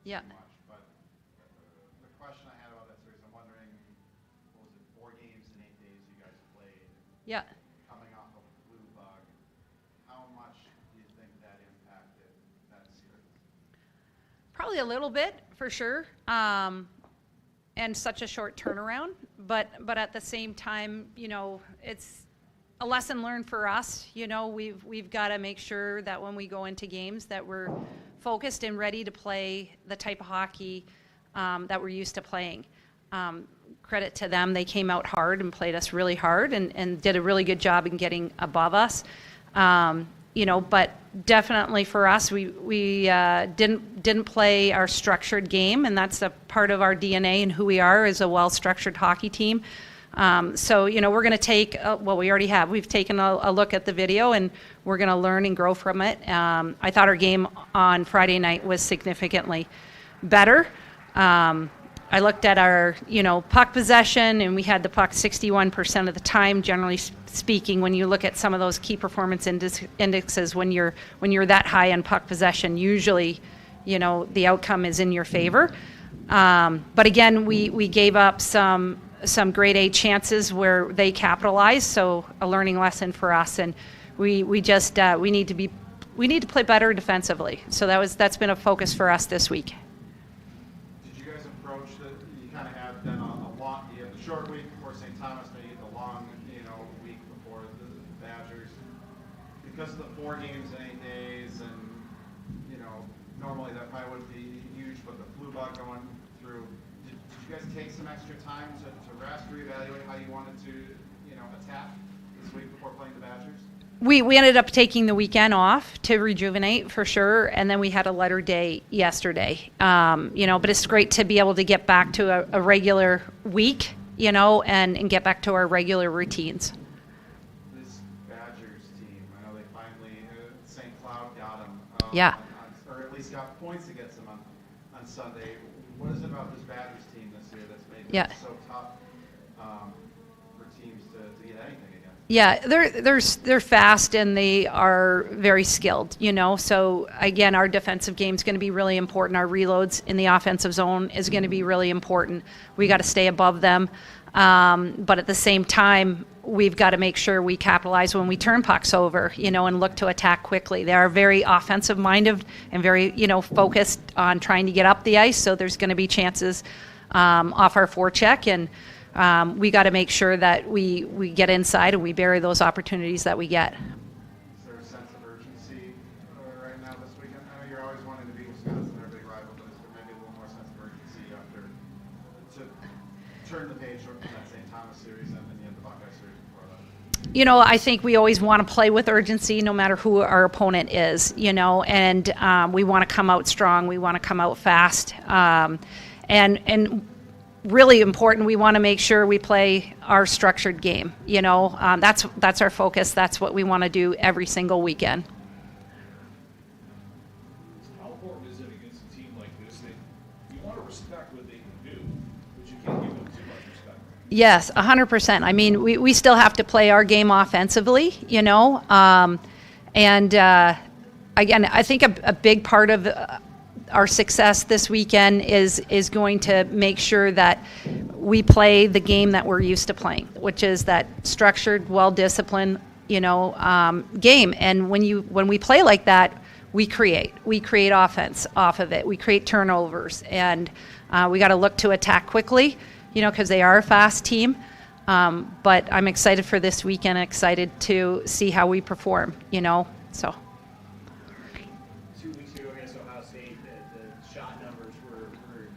Yeah. too much. But the question I had about that series, I'm wondering, what was it, 4 games in 8 days you guys played? Yeah. Coming off of flu bug, how much do you think that impacted that series? Probably a little bit, for sure. And such a short turnaround, but at the same time, it's a lesson learned for us. We've got to make sure that when we go into games that we're focused and ready to play the type of hockey that we're used to playing. Credit to them, they came out hard and played us really hard and did a really good job in getting above us. But definitely for us, we didn't play our structured game, and that's a part of our DNA and who we are as a well-structured hockey team. So we're going to take, we already have. We've taken a look at the video, and we're going to learn and grow from it. I thought our game on Friday night was significantly better. I looked at our, puck possession, and we had the puck 61% of the time, generally speaking. When you look at some of those key performance indexes, when you're that high on puck possession, usually, the outcome is in your favor. But again, we gave up some grade A chances where they capitalized, so a learning lesson for us. And we need to play better defensively. So that's been a focus for us this week. You kind of had then you had the short week before St. Thomas, then you get the long, week before the Badgers. Because of the 4 games in 8 days, and normally that probably wouldn't be huge, but the flu bug going through. Did you guys take some extra time to rest, reevaluate how you wanted to, attack this week before playing the Badgers? We ended up taking the weekend off to rejuvenate for sure, and then we had a lighter day yesterday. But it's great to be able to get back to a regular week, and get back to our regular routines. This Badgers team, I know they finally, St. Cloud got them. Yeah. Or at least got points against them on Sunday. What is it about this Badgers team this year that's made it so tough for teams to get anything against? Yeah, they're fast and they are very skilled, So again, our defensive game is going to be really important. Our reloads in the offensive zone is going to be really important. We got to stay above them, but at the same time, we've got to make sure we capitalize when we turn pucks over, and look to attack quickly. They are very offensive minded and very, focused on trying to get up the ice. So there's going to be chances off our forecheck, and we got to make sure that we get inside and we bury those opportunities that we get. Is there a sense of urgency right now this weekend? I know you're always wanting to beat Wisconsin, they're a big rival, but is there maybe a little more sense of urgency to turn the page from that St. Thomas series and then you have the Buckeye series before that? I think we always want to play with urgency no matter who our opponent is, and we want to come out strong. We want to come out fast. And really important, we want to make sure we play our structured game. That's our focus. That's what we want to do every single weekend. How important is it against a team like this that you want to respect what they can do, but you can't give them too much respect? Yes, 100%. I mean, we still have to play our game offensively, and again, I think a big part of our success this weekend is going to make sure that we play the game that we're used to playing, which is that structured, well-disciplined, game. And when we play like that, we create offense off of it. We create turnovers, and we got to look to attack quickly, because they are a fast team. But I'm excited for this weekend. Excited to see how we perform. So. 2 weeks ago against Ohio State, the shot numbers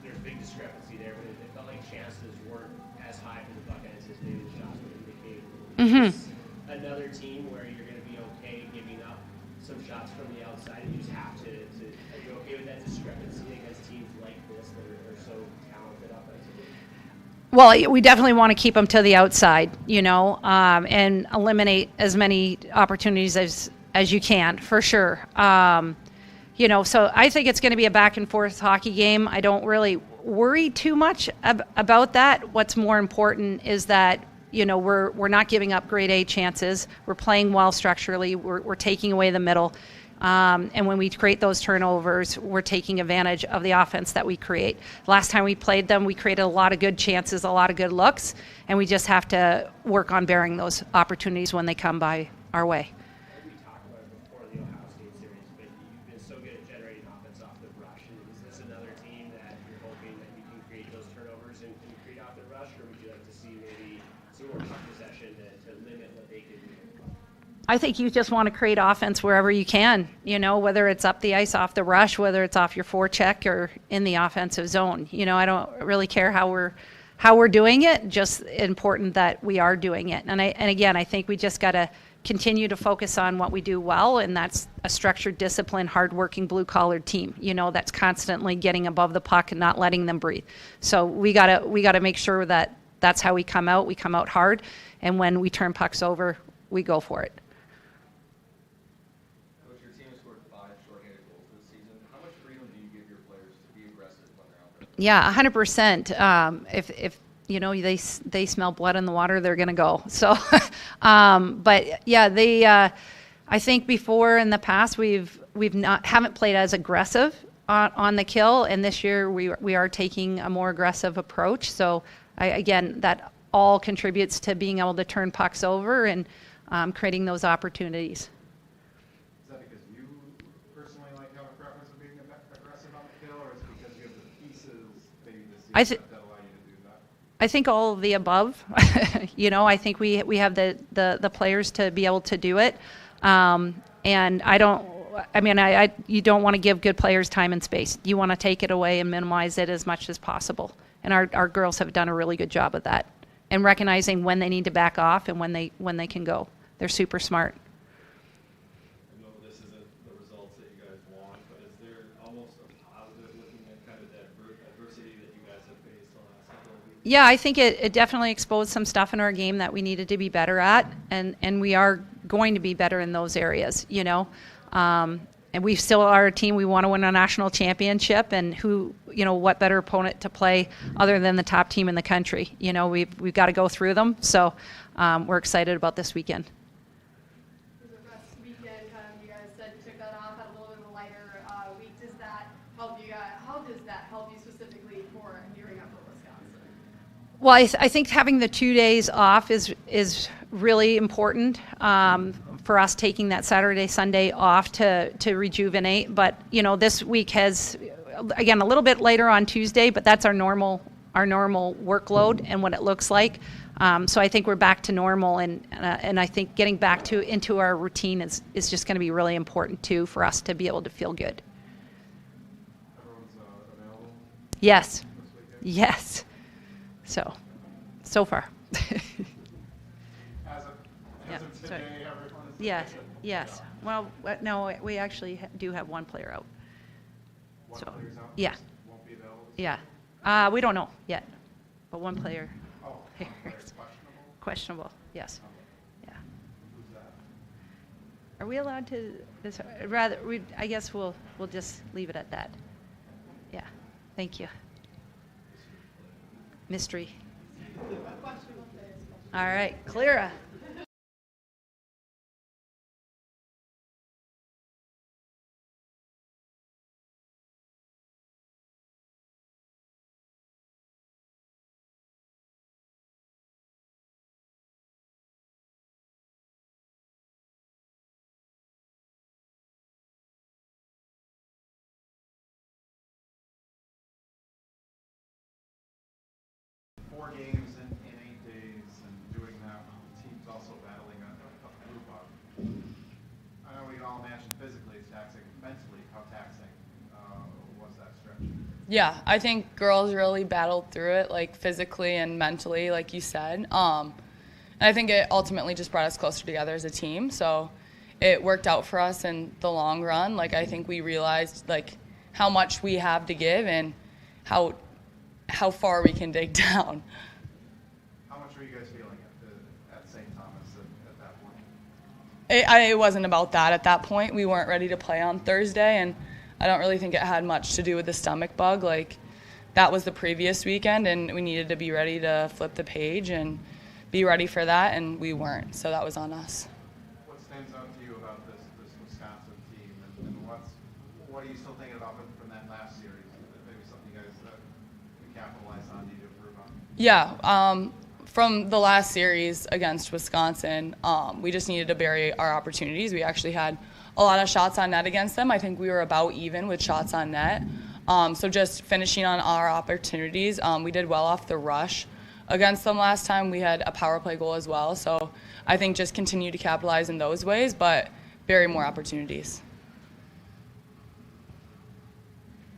there's a big discrepancy there, but it felt like chances weren't as high for the Buckeyes as maybe the shots would indicate. Mm-hmm. Is this another team where you're going to be okay giving up some shots from the outside, and you just have to are you okay with that discrepancy against teams like this that are so talented offensively? Well, we definitely want to keep them to the outside, and eliminate as many opportunities as you can, for sure. So I think it's going to be a back and forth hockey game. I don't really worry too much about that. What's more important is that, we're not giving up grade A chances. We're playing well structurally. We're taking away the middle. And when we create those turnovers, we're taking advantage of the offense that we create. Last time we played them, we created a lot of good chances, a lot of good looks, and we just have to work on bearing those opportunities when they come by our way. We talked about it before the Ohio State series, but you've been so good at generating offense off the rush. Is this another team that you're hoping that you can create those turnovers and create off the rush, or would you like to see maybe some more puck possession to limit what they can do? I think you just want to create offense wherever you can, whether it's up the ice off the rush, whether it's off your forecheck or in the offensive zone. I don't really care how we're doing it, just important that we are doing it. And again, I think we just got to continue to focus on what we do well, and that's a structured, disciplined, hardworking, blue-collared team, that's constantly getting above the puck and not letting them breathe. So we got to make sure that that's how we come out. We come out hard, and when we turn pucks over, we go for it. Yeah, 100%. If they smell blood in the water, they're going to go. So, but yeah, I think before in the past haven't played as aggressive on the kill, and this year we are taking a more aggressive approach. So again, that all contributes to being able to turn pucks over and creating those opportunities. I think all of the above. I think we have the players to be able to do it, and you don't want to give good players time and space. You want to take it away and minimize it as much as possible. And our girls have done a really good job of that, and recognizing when they need to back off and when they can go. They're super smart. Yeah, I think it definitely exposed some stuff in our game that we needed to be better at, and we are going to be better in those areas, and we still are a team. We want to win a national championship, and what better opponent to play other than the top team in the country? We've got to go through them, so we're excited about this weekend. It was a rest weekend, you guys said you took that off, had a little bit of a lighter week. Does that help you guys? How does that help you specifically for gearing up for Wisconsin? Well, I think having the 2 days off is really important for us, taking that Saturday, Sunday off to rejuvenate. But, this week has, again, a little bit later on Tuesday, but that's our normal workload and what it looks like. So I think we're back to normal, and I think getting back into our routine is just going to be really important, too, for us to be able to feel good. Everyone's available? Yes. This weekend? Yes. So far. As of today, everyone is Yes. Well, no, we actually do have one player out. One So, player's out? yeah. Won't be available? Yeah. We don't know yet, but one player. Oh, one player's Questionable, yes. Yeah. Who's that? Are we allowed to, I guess we'll just leave it at that. Yeah, thank you. Mystery. All right, Clara. Four games in 8 days, and doing that while the team's also battling a flu bug. I know we can all imagine physically it's taxing. Mentally, how taxing was that stretch? Yeah, I think girls really battled through it, like physically and mentally, like you said. And I think it ultimately just brought us closer together as a team. So it worked out for us in the long run. Like, I think we realized like how much we have to give and how far we can dig down. How much were you guys feeling at St. Thomas at that point? It wasn't about that at that point. We weren't ready to play on Thursday, and I don't really think it had much to do with the stomach bug. Like, that was the previous weekend, and we needed to be ready to flip the page and be ready for that, and we weren't. So that was on us. What stands out to you about this Wisconsin team and Yeah, from the last series against Wisconsin, we just needed to bury our opportunities. We actually had a lot of shots on net against them. I think we were about even with shots on net. So just finishing on our opportunities. We did well off the rush against them last time. We had a power play goal as well. So I think just continue to capitalize in those ways, but bury more opportunities.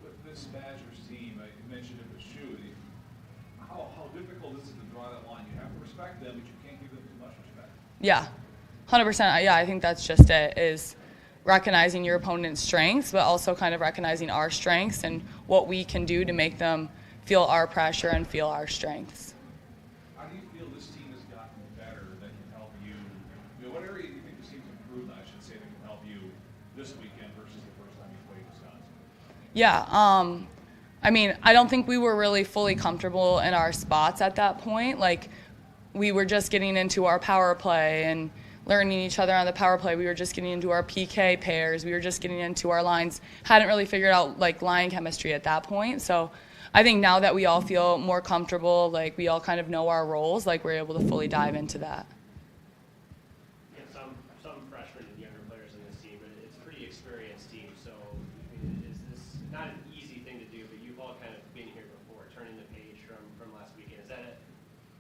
With this Badgers team, you mentioned it was Shu. How difficult is it to draw that line? You have to respect them, but you can't give them too much respect. Yeah, 100%. Yeah, I think that's just it, is recognizing your opponent's strengths, but also kind of recognizing our strengths and what we can do to make them feel our pressure and feel our strengths. How do you feel this team has gotten better that can help you? What area do you think this team's improved, I should say, that can help you this weekend versus the first time you played Wisconsin? Yeah, I mean, I don't think we were really fully comfortable in our spots at that point. Like, we were just getting into our power play and learning each other on the power play. We were just getting into our PK pairs. We were just getting into our lines. Hadn't really figured out like line chemistry at that point. So I think now that we all feel more comfortable, like we all kind of know our roles, like we're able to fully dive into that. You have some freshmen and younger players in this team, but it's a pretty experienced team. So I mean, is this not an easy thing to do, but you've all kind of been here before, turning the page from last weekend. Is that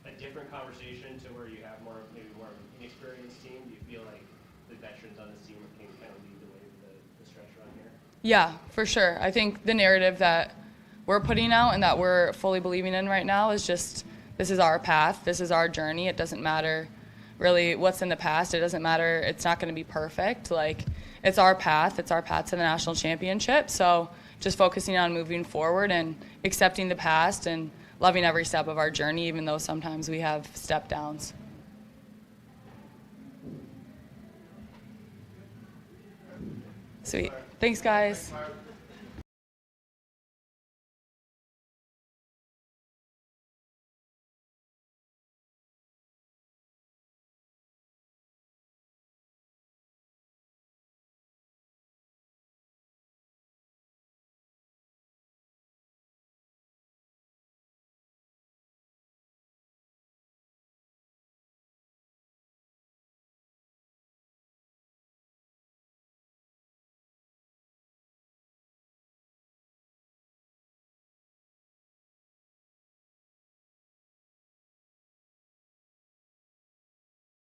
a different conversation to where you have maybe more of an inexperienced team? Do you feel like the veterans on this team can kind of lead the way to the stretch run here? Yeah, for sure. I think the narrative that we're putting out and that we're fully believing in right now is just, this is our path, this is our journey. It doesn't matter really what's in the past. It doesn't matter, it's not going to be perfect. Like, it's our path to the national championship. So just focusing on moving forward and accepting the past and loving every step of our journey, even though sometimes we have step downs. Sweet. Thanks, guys.